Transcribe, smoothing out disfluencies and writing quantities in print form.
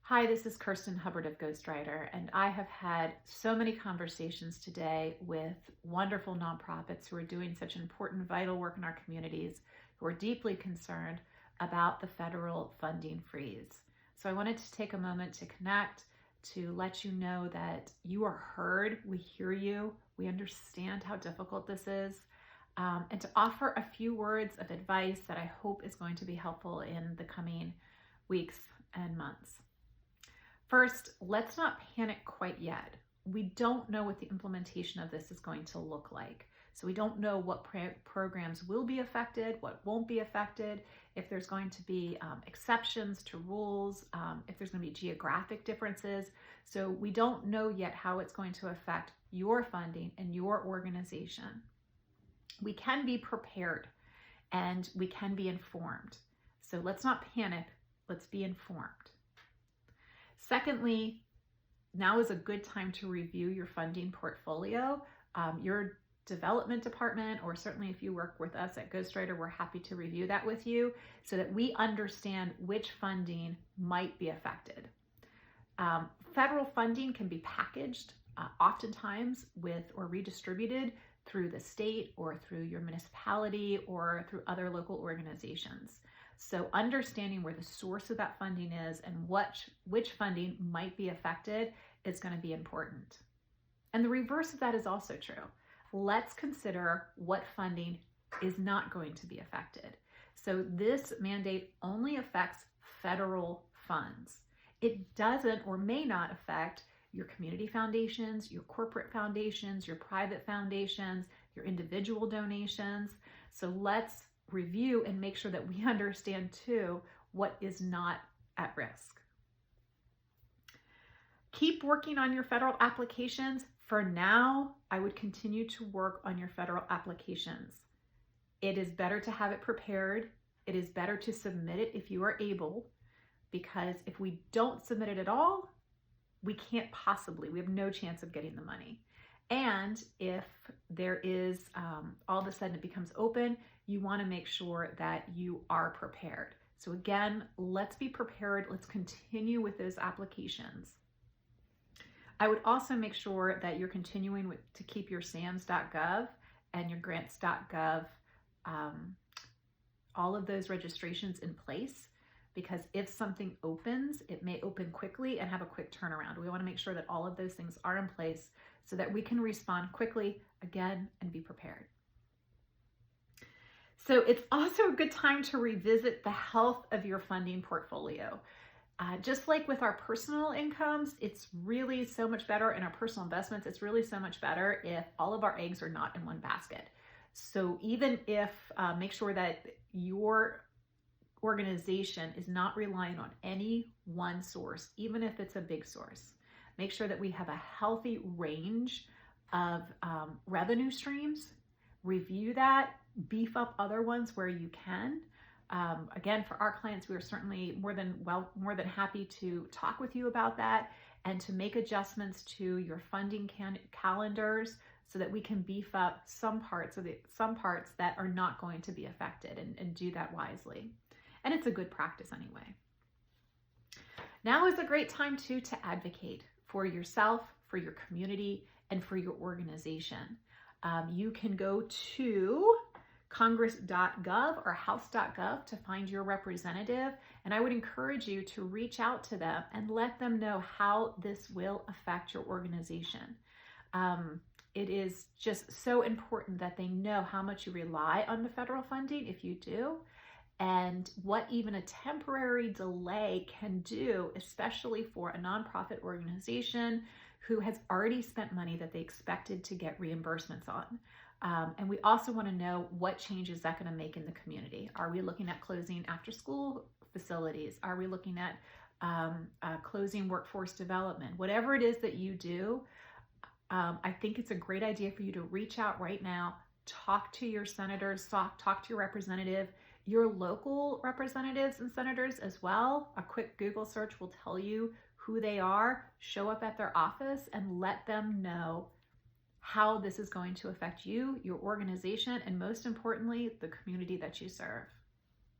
Hi, this is Kirsten Hubbard of Ghostwriter, and I have had so many conversations today with wonderful nonprofits who are doing such important, vital work in our communities, who are deeply concerned about the federal funding freeze. So I wanted to take a moment to connect, to let you know that you are heard, we hear you, we understand how difficult this is, and to offer a few words of advice that I hope is going to be helpful in the coming weeks and months. First, let's not panic quite yet. We don't know what the implementation of this is going to look like. So we don't know what programs will be affected, what won't be affected, if there's going to be exceptions to rules, if there's going to be geographic differences. So we don't know yet how it's going to affect your funding and your organization. We can be prepared and we can be informed. So let's not panic, let's be informed. Secondly, now is a good time to review your funding portfolio. Your development department, or certainly if you work with us at Ghostwriter, we're happy to review that with you so that we understand which funding might be affected. Federal funding can be packaged oftentimes with or redistributed through the state or through your municipality or through other local organizations. So understanding where the source of that funding is and which funding might be affected is going to be important. And the reverse of that is also true. Let's consider what funding is not going to be affected. So this mandate only affects federal funds. It doesn't or may not affect your community foundations, your corporate foundations, your private foundations, your individual donations. So let's review and make sure that we understand too what is not at risk. Keep working on your federal applications. For now, I would continue to work on your federal applications. It is better to have it prepared. It is better to submit it if you are able, because if we don't submit it at all, we have no chance of getting the money. And if there is, all of a sudden it becomes open, you want to make sure that you are prepared. So again, let's be prepared. Let's continue with those applications. I would also make sure that you're continuing to keep your SAMS.gov and your grants.gov, all of those registrations in place, because if something opens, it may open quickly and have a quick turnaround. We want to make sure that all of those things are in place so that we can respond quickly again and be prepared. So it's also a good time to revisit the health of your funding portfolio. Just like with our personal incomes, it's really so much better in our personal investments. It's really so much better if all of our eggs are not in one basket. So even if, make sure that your organization is not relying on any one source, even if it's a big source. Make sure that we have a healthy range of revenue streams. Review that, beef up other ones where you can. Again, for our clients, we are certainly more than happy to talk with you about that and to make adjustments to your funding calendars so that we can beef up some parts that are not going to be affected and do that wisely. And it's a good practice anyway. Now is a great time to advocate for yourself, for your community, and for your organization. You can go to congress.gov or house.gov to find your representative, and I would encourage you to reach out to them and let them know how this will affect your organization. It is just so important that they know how much you rely on the federal funding, if you do, and what even a temporary delay can do, especially for a nonprofit organization who has already spent money that they expected to get reimbursements on. And we also want to know what changes that going to make in the community. Are we looking at closing after-school facilities? Are we looking at closing workforce development? Whatever it is that you do, I think it's a great idea for you to reach out right now, talk to your senators, talk to your representative, your local representatives and senators as well. A quick Google search will tell you who they are. Show up at their office and let them know how this is going to affect you, your organization, and most importantly, the community that you serve.